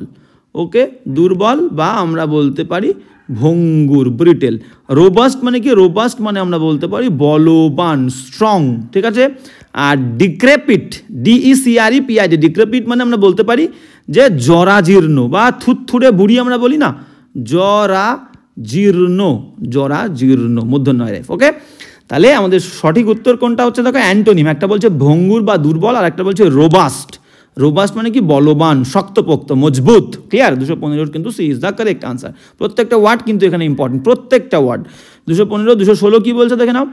ওকে, দুর্বল বা আমরা বলতে পারি ভঙ্গুর, ব্রিটেল। রোবাস্ট মানে কি? রোবাস্ট মানে আমরা বলতে পারি বলবান, স্ট্রং। ঠিক আছে। আর ডিক্রেপিট, DECREPIT, ডিক্রেপিট মানে আমরা বলতে পারি যে জরাজীর্ণ বা থুতথুড়ে বুড়ি আমরা বলি না, জরাজীর্ণ, জরাজীর্ণ, মূর্ধন্য রেফ। ওকে, তাহলে আমাদের সঠিক উত্তর কোনটা হচ্ছে দেখো? অ্যান্টোনিম। একটা বলছে ভঙ্গুর বা দুর্বল, আর একটা বলছে রোবাস্ট। রোবাস্ট মানে কি? বলবান, শক্তপোক্ত, মজবুত। ক্লিয়ার? 215 কিন্তু C is the correct answer. প্রত্যেকটা ওয়ার্ড কিন্তু এখানে ইম্পর্টেন্ট, প্রত্যেকটা ওয়ার্ড। 215, 216 কি বলছে দেখে নাও।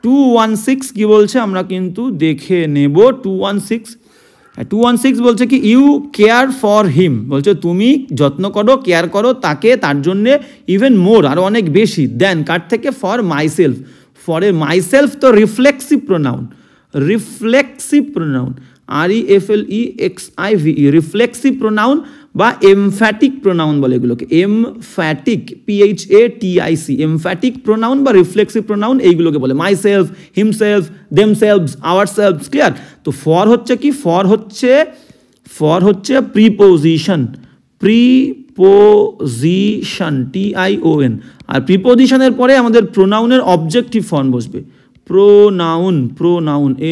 216 কি বলছে আমরা কিন্তু দেখে নেব। 216 বলছে কি? ইউ কেয়ার ফর হিম, বলছে তুমি যত্ন করো, কেয়ার করো তাকে, তার জন্যে, ইভেন মোর, আরও অনেক বেশি, দেন কার থেকে? For myself. For a myself তো reflexive pronoun, reflexive pronoun, REFLEXIVE, reflexive pronoun বা এমফ্যাটিক প্রোনাউন বলে এগুলোকে। এমফ্যাটিক, PHATIC, এমফ্যাটিক প্রোনাউন বা রিফ্লেক্সিভ প্রোনাউন এইগুলোকে বলে। Myself, himself, themselves, ourselves. Clear? তো ফর হচ্ছে কি? ফর হচ্ছে প্রিপোজিশন, প্রিপোজিশন, TION। আর প্রিপোজিশনের পরে আমাদের প্রোনাউনের অবজেক্টিভ ফর্ম বসবে। প্রোনাউন,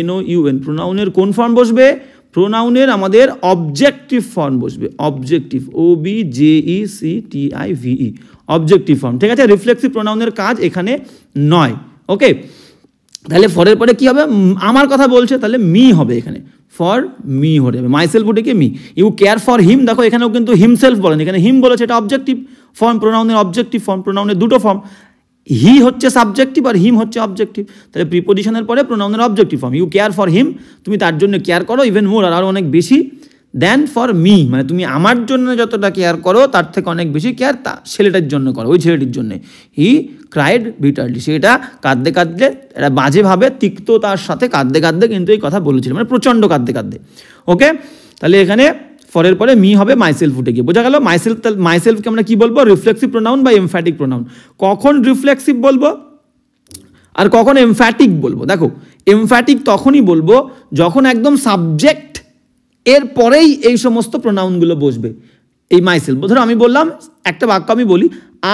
NOUN, প্রোনাউনের কোন ফর্ম বসবে? প্রোনাউনের আমাদের অবজেক্টিভ ফর্ম বসবে, অবজেক্টিভ, OBJECTIVE, অবজেক্টিভ ফর্ম। ঠিক আছে। রিফ্লেক্সিভ প্রোনাউনের কাজ এখানে নয়। ওকে, তাহলে ফরের পরে কি হবে? আমার কথা বলছে, তাহলে মি হবে এখানে, ফর মি হয়ে যাবে। মাইসেলফ উঠে কি? Me. You care for him, দেখো এখানেও কিন্তু হিমসেলফ বলেন, এখানে হিম বলেছে, এটা অবজেক্টিভ ফর্ম, প্রোনাউনের অবজেক্টিভ ফর্ম। প্রোনাউনের দুটো ফর্ম, হি হচ্ছে সাবজেক্টিভ আর হিম হচ্ছে অবজেক্টিভ। তাহলে প্রিপোজিশনের পরে প্রোনাউনের objective form. You care for him, তুমি তার জন্য কেয়ার করো, ইভেন মোর, আর অনেক বেশি, দেন ফর মি, মানে তুমি আমার জন্য যতটা কেয়ার করো তার থেকে অনেক বেশি কেয়ার ছেলেটার জন্য করো, ওই ছেলেটির জন্য। হি ক্রাইড বিটারলি, সেটা কাঁদতে কাঁদতে, এটা বাজেভাবে, তিক্ততার সাথে কাঁদতে কাঁদতে কিন্তু এই কথা বলেছিল, মানে প্রচণ্ড কাঁদতে কাঁদতে। ওকে, তাহলে এখানে ফরের পরে মি হবে মাইসেলফ উঠে গিয়ে। বোঝা গেল? মাইসেলফকে আমরা কি বলবো? রিফ্লেক্সিভ প্রোনাউন বা এমফ্যাটিক প্রোনাউন। কখন রিফ্লেক্সিভ বলবো আর কখন এমফ্যাটিক বলবো? দেখো, এমফ্যাটিক তখনই বলবো যখন একদম সাবজেক্ট এর পরেই এই সমস্ত প্রোনাউনগুলো বসবে। এই মাইসেলফ, ধরো আমি বললাম একটা বাক্য, আমি বলি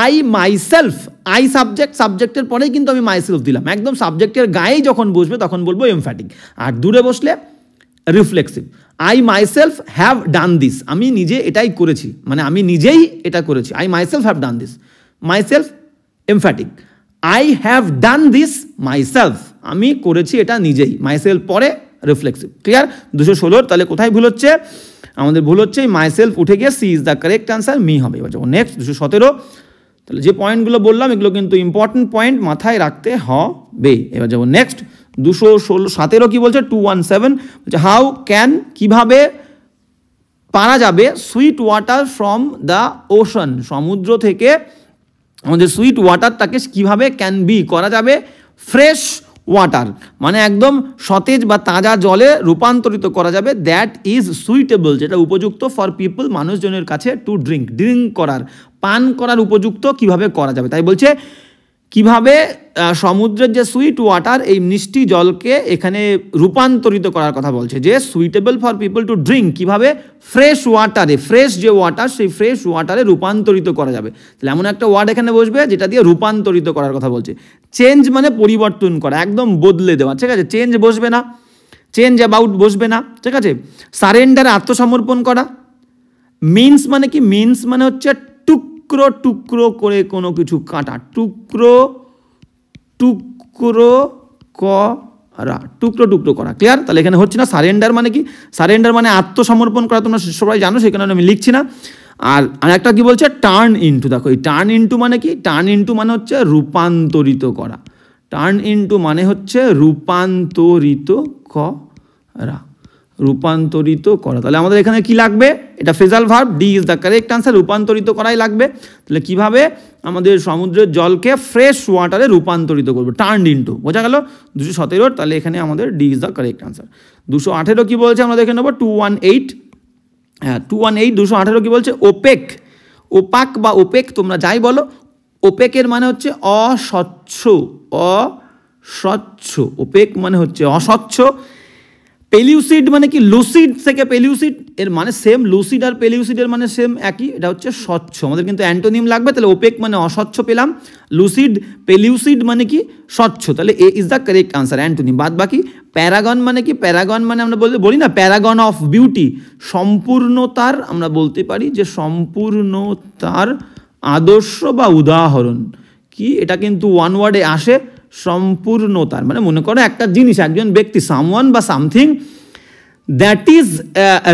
আই মাইসেলফ, আই সাবজেক্ট, সাবজেক্টের পরেই কিন্তু আমি মাইসেলফ দিলাম, একদম সাবজেক্টের গায়েই যখন বসবে তখন বলবো এমফ্যাটিক। আর দূরে বসলে reflexive. I myself have done this, আমি নিজে এটাই করেছি, মানে আমি নিজেই এটা করেছি। I myself have done this, myself emphatic. I have done this myself, আমি করেছি এটা নিজেই, মাইসেলফ পরে রিফ্লেক্সিভ। ক্লিয়ার? 216। তাহলে কোথায় ভুল হচ্ছে? আমাদের ভুল হচ্ছে মাইসেলফ উঠে গিয়ে C is the correct answer, me হবে। এবার যাবো নেক্সট 217। তাহলে যে পয়েন্টগুলো বললাম এগুলো কিন্তু ইম্পর্টেন্ট পয়েন্ট, মাথায় রাখতে হবে। এবার যাবো নেক্সট 217 কি বলছে? 217 বলছে হাউ ক্যান, কিভাবে পারা যাবে, sweet water from the ocean, সমুদ্র থেকে আমাদের সুইট ওয়াটারটাকে কিভাবে ক্যান বি করা যাবে ফ্রেশ ওয়াটার, মানে একদম সতেজ বা তাজা জলে রূপান্তরিত করা যাবে, দ্যাট ইজ সুইটেবল, যেটা উপযুক্ত ফর পিপল, মানুষজনের কাছে, টু ড্রিঙ্ক, ড্রিঙ্ক করার, পান করার উপযুক্ত কিভাবে করা যাবে। তাই বলছে কিভাবে সমুদ্রের যে সুইট ওয়াটার, এই মিষ্টি জলকে এখানে রূপান্তরিত করার কথা বলছে, যে suitable for people to drink, কিভাবে ফ্রেশ ওয়াটারে, ফ্রেশ যে ওয়াটার সেই ফ্রেশ ওয়াটারে রূপান্তরিত করা যাবে। তাহলে এমন একটা ওয়ার্ড এখানে বসবে যেটা দিয়ে রূপান্তরিত করার কথা বলছে। চেঞ্জ মানে পরিবর্তন করা, একদম বদলে দেওয়া। ঠিক আছে, চেঞ্জ বসবে না, চেঞ্জ অ্যাবাউট বসবে না। ঠিক আছে, সারেন্ডারে আত্মসমর্পণ করা। মিন্স মানে কি? মিন্স মানে হচ্ছে টুকরো টুকরো করে কোনো কিছু কাটা, টুকরো টুকরো রা, টুকরো টুকরো করা। ক্লিয়ার? তাহলে এখানে হচ্ছে না। সারেন্ডার মানে কি? সারেন্ডার মানে আত্মসমর্পণ করা, তোমরা সবাই জানো, সেই কারণে আমি লিখছি না। আর আরেকটা কি বলছে? Turn into. দেখো এই টার্ন ইনটু মানে কি? টার্ন ইনটু মানে হচ্ছে রূপান্তরিত করা। টার্ন ইনটু মানে হচ্ছে রূপান্তরিত করা, রূপান্তরিত করা। তাহলে আমাদের এখানে কি লাগবে? এটা phrasal verb, D is the correct answer. রূপান্তরিত করাই লাগবে। তাহলে কিভাবে আমাদের সমুদ্রের জলকে ফ্রেশ ওয়াটারে রূপান্তরিত করবো? Turn into. বোঝা গেল? 217। তাহলে এখানে আমাদের D is the correct answer. 218 কি বলছে আমরা দেখে নেবো। 218, হ্যাঁ 218, 218 কি বলছে? ওপেক। ওপাক বা ওপেক তোমরা যাই বলো, ওপেকের মানে হচ্ছে অস্বচ্ছ, অস্বচ্ছ। ওপেক মানে হচ্ছে অস্বচ্ছ। পেলিউসিড মানে কি? লুসিড থেকে পেলিউসিড এর মানে সেম, লুসিড আর পেলিউসিডের মানে সেম একই, এটা হচ্ছে স্বচ্ছ। আমাদের কিন্তু অ্যান্টোনিম লাগবে। তাহলে ওপেক মানে অস্বচ্ছ পেলাম, লুসিড পেলিউসিড মানে কি? স্বচ্ছ। তাহলে A is the correct answer, antonym. বাদ বাকি প্যারাগন মানে কি? প্যারাগন মানে আমরা বলি না প্যারাগন অফ বিউটি, সম্পূর্ণতার, আমরা বলতে পারি যে সম্পূর্ণতার আদর্শ বা উদাহরণ। কি এটা কিন্তু ওয়ান ওয়ার্ডে আসে, সম্পূর্ণতার মানে মনে করো একটা জিনিস, একজন ব্যক্তি, সামওয়ান বা সামথিং দ্যাট ইজ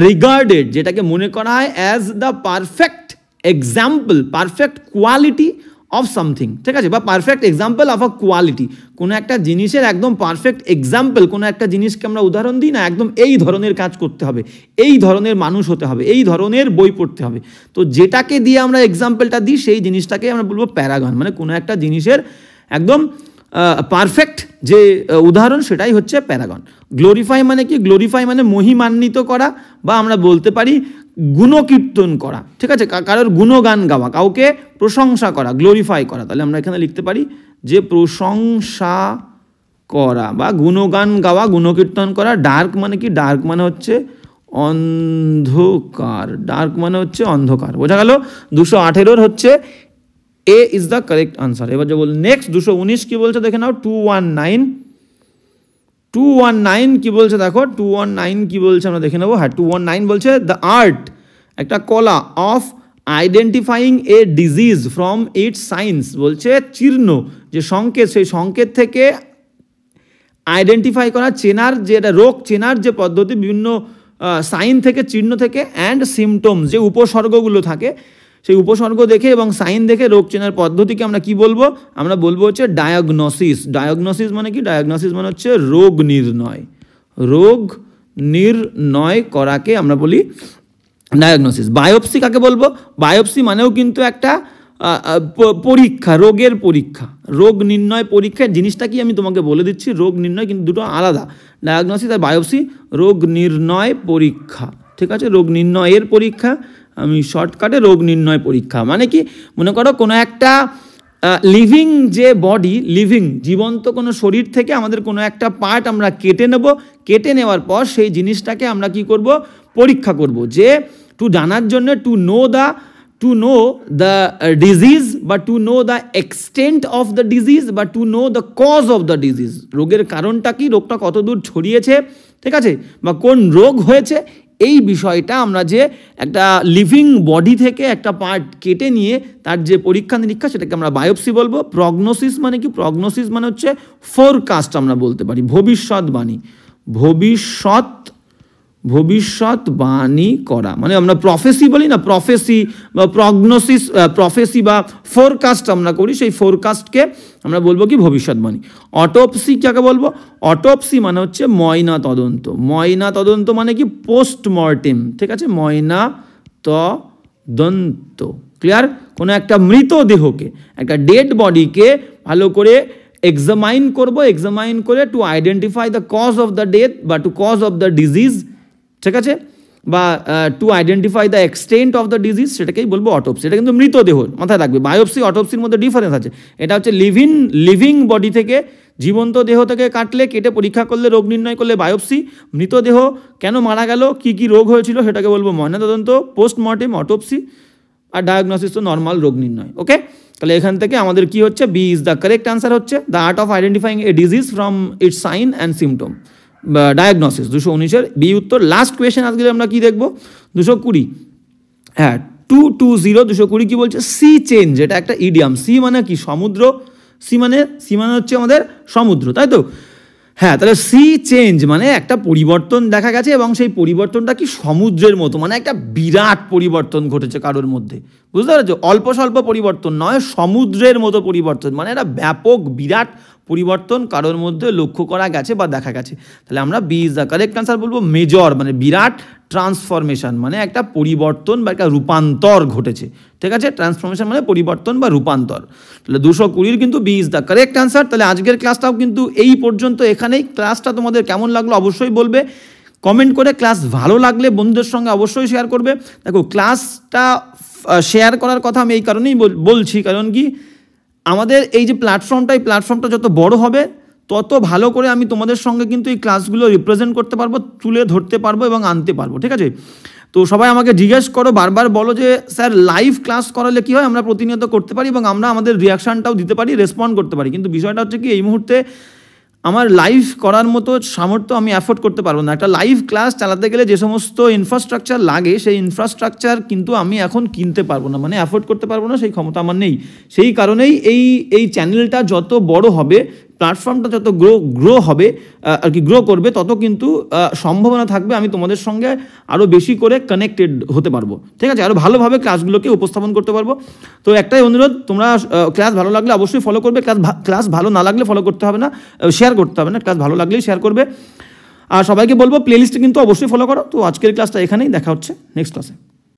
রিগার্ডেড, যেটাকে মনে করা হয় as the perfect example, perfect quality of something, ঠিক আছে, বা perfect example of a quality. কোনো একটা জিনিসের একদম পারফেক্ট এক্সাম্পল, কোনো একটা জিনিসকে আমরা উদাহরণ দিই না, একদম এই ধরনের কাজ করতে হবে, এই ধরনের মানুষ হতে হবে, এই ধরনের বই পড়তে হবে। তো যেটাকে দিয়ে আমরা এক্সাম্পলটা দিই সেই জিনিসটাকে আমরা বলবো প্যারাগন, মানে কোনো একটা জিনিসের একদম পারফেক্ট যে উদাহরণ সেটাই হচ্ছে প্যারাগন। গ্লোরিফাই মানে কি? গ্লোরিফাই মানে মহিমান্বিত করা, বা আমরা বলতে পারি গুণকীর্তন করা, ঠিক আছে, কারোর গুণগান গাওয়া, কাউকে প্রশংসা করা, গ্লোরিফাই করা। তাহলে আমরা এখানে লিখতে পারি যে প্রশংসা করা বা গুণগান গাওয়া, গুণকীর্তন করা। ডার্ক মানে কি? ডার্ক মানে হচ্ছে অন্ধকার, ডার্ক মানে হচ্ছে অন্ধকার। বোঝা গেল? 218 হচ্ছে এ ইজ দ্য কারেক্ট আনসার। এবার যে বল নেক্সট 219 কি বলছে দেখে নাও। 219 কি বলছে দেখো। 219 কি বলছে আমরা দেখে নেবো। হ্যাঁ 219 বলছে দ্য আর্ট, একটা কলা, of identifying a disease from it's science. বলছে চিহ্ন, যে সংকেত, সেই সংকেত থেকে আইডেন্টিফাই করা, চেনার, যে এটা রোগ চেনার যে পদ্ধতি, বিভিন্ন সাইন থেকে, চিহ্ন থেকে, অ্যান্ড সিমটমস, যে উপসর্গগুলো থাকে সেই উপসর্গ দেখে এবং সাইন দেখে রোগ চেনার পদ্ধতিকে আমরা কি বলবো? আমরা বলবো হচ্ছে ডায়াগনোসিস। ডায়াগনোসিস মানে কি? ডায়াগনোসিস মানে হচ্ছে রোগ নির্ণয়। রোগ নির্ণয় করাকে আমরা বলি ডায়াগনোসিস। বায়োপসি কাকে বলবো? বায়োপসি মানেও কিন্তু একটা পরীক্ষা, রোগের পরীক্ষা, রোগ নির্ণয় পরীক্ষা। জিনিসটা কি আমি তোমাকে বলে দিচ্ছি, রোগ নির্ণয় কিন্তু দুটো আলাদা। ডায়াগনোসিস আর বায়োপসি রোগ নির্ণয় পরীক্ষা, ঠিক আছে, রোগ নির্ণয়ের পরীক্ষা। আমি শর্টকাটে রোগ নির্ণয় পরীক্ষা মানে কি? মনে করো কোনো একটা লিভিং যে বডি, লিভিং জীবন্ত কোনো শরীর থেকে আমাদের কোনো একটা পার্ট আমরা কেটে নেব, কেটে নেওয়ার পর সেই জিনিসটাকে আমরা কি করব? পরীক্ষা করব, যে টু জানার জন্য, টু নো দ্য ডিজিজ, বা to know the extent of the disease, বা to know the cause of the disease. রোগের কারণটা কি, রোগটা কতদূর ছড়িয়েছে, ঠিক আছে, বা কোন রোগ হয়েছে, এই বিষয়টা আমরা যে একটা লিভিং বডি থেকে একটা পার্ট কেটে নিয়ে তার যে পরীক্ষা নিরীক্ষা, সেটাকে আমরা বায়োপসি বলবো। প্রগনোসিস মানে কি? প্রগনোসিস মানে হচ্ছে ফোরকাস্ট, আমরা বলতে পারি ভবিষ্যৎবাণী, ভবিষ্যৎবাণী করা, মানে আমরা প্রফেসি বলি না, প্রফেসি বা প্রগনোসিস, প্রফেসি বা ফোরকাস্ট আমরা করি, সেই ফোরকাস্টকে আমরা বলবো কি? ভবিষ্যৎবাণী। অটোপসি কাকে বলবো? অটোপসি মানে হচ্ছে ময়না তদন্ত। ময়না তদন্ত মানে কি? পোস্টমর্টেম, ঠিক আছে, ময়না তদন্ত। ক্লিয়ার? কোনো একটা মৃতদেহকে, একটা ডেড বডিকে ভালো করে এক্সামাইন করব, এক্সামাইন করে to identify the cause of the death বা to cause of the disease, ঠিক আছে, বা to identify the extent of the disease, সেটাকেই বলবো অটোপসি। এটা কিন্তু মৃতদেহ, মাথায় রাখবে। বায়োপসি অটোপসির মধ্যে ডিফারেন্স আছে। এটা হচ্ছে লিভিং বডি থেকে, জীবন্ত দেহ থেকে কাটলে, কেটে পরীক্ষা করলে, রোগ নির্ণয় করলে বায়োপসি। মৃতদেহ কেন মারা গেল, কি কি রোগ হয়েছিল, সেটাকে বলবো ময়নাতদন্ত, পোস্টমর্টেম, অটোপসি। আর ডায়াগনোসিস তো নর্মাল রোগ নির্ণয়। ওকে, তাহলে এখান থেকে আমাদের কি হচ্ছে? B is the correct answer হচ্ছে the art of identifying a disease from its sign and symptom, diagnosis. 219-এর বি উত্তর। লাস্ট কোয়েশ্চেন আজকে আমরা কি দেখবো? 220, হ্যাঁ 220, 220 কি বলছে? সি চেঞ্জ, এটা একটা ইডিয়াম। সি মানে কি? সমুদ্র। সি মানে হচ্ছে আমাদের সমুদ্র, তাই তো? হ্যাঁ, তাহলে সি চেঞ্জ মানে একটা পরিবর্তন দেখা গেছে, এবং সেই পরিবর্তনটা কি সমুদ্রের মতো, মানে একটা বিরাট পরিবর্তন ঘটেছে কারোর মধ্যে, বুঝতে পারছো? অল্প স্বল্প পরিবর্তন নয়, সমুদ্রের মতো পরিবর্তন, মানে একটা ব্যাপক বিরাট পরিবর্তন কারোর মধ্যে লক্ষ্য করা গেছে বা দেখা গেছে। তাহলে আমরা B is the correct answer বলবো। মেজর মানে বিরাট, ট্রান্সফরমেশন মানে একটা পরিবর্তন বা একটা রূপান্তর ঘটেছে, ঠিক আছে? ট্রান্সফরমেশন মানে পরিবর্তন বা রূপান্তর। তাহলে 220 কিন্তু B is the correct answer. তাহলে আজকের ক্লাসটাও কিন্তু এই পর্যন্ত, এখানেই। ক্লাসটা তোমাদের কেমন লাগলো অবশ্যই বলবে কমেন্ট করে। ক্লাস ভালো লাগলে বন্ধুদের সঙ্গে অবশ্যই শেয়ার করবে। দেখো, ক্লাসটা শেয়ার করার কথা আমি এই কারণেই বলছি, কারণ কি আমাদের এই যে প্ল্যাটফর্মটা, এই প্ল্যাটফর্মটা যত বড় হবে তত ভালো করে আমি তোমাদের সঙ্গে কিন্তু এই ক্লাসগুলো রিপ্রেজেন্ট করতে পারবো, তুলে ধরতে পারবো এবং আনতে পারবো, ঠিক আছে? তো সবাই আমাকে জিজ্ঞেস করো, বারবার বলো যে স্যার লাইভ ক্লাস করালে কী হয়? আমরা প্রতিনিয়ত করতে পারি এবং আমরা আমাদের রিয়াকশানটাও দিতে পারি, রেসপন্ড করতে পারি, কিন্তু বিষয়টা হচ্ছে কি এই মুহূর্তে আমার লাইভ করার মতো সামর্থ্য আমি অ্যাফোর্ড করতে পারবো না। একটা লাইভ ক্লাস চালাতে গেলে যে সমস্ত ইনফ্রাস্ট্রাকচার লাগে, সেই ইনফ্রাস্ট্রাকচার কিন্তু আমি এখন কিনতে পারবো না, মানে অ্যাফোর্ড করতে পারবো না, সেই ক্ষমতা আমার নেই। সেই কারণেই এই চ্যানেলটা যত বড় হবে, প্ল্যাটফর্মটা যত গ্রো হবে আর কি, গ্রো করবে, তত কিন্তু সম্ভাবনা থাকবে আমি তোমাদের সঙ্গে আরও বেশি করে কানেক্টেড হতে পারবো, ঠিক আছে? আরও ভালোভাবে ক্লাসগুলোকে উপস্থাপন করতে পারবো। তো একটাই অনুরোধ, তোমরা ক্লাস ভালো লাগলে অবশ্যই ফলো করবে, ক্লাস ভালো না লাগলে ফলো করতে হবে না, শেয়ার করতে হবে না, ক্লাস ভালো লাগলেই শেয়ার করবে। আর সবাইকে বলবো প্লেলিস্টে কিন্তু অবশ্যই ফলো করো। তো আজকের ক্লাসটা এখানেই, দেখা হচ্ছে নেক্সট ক্লাসে।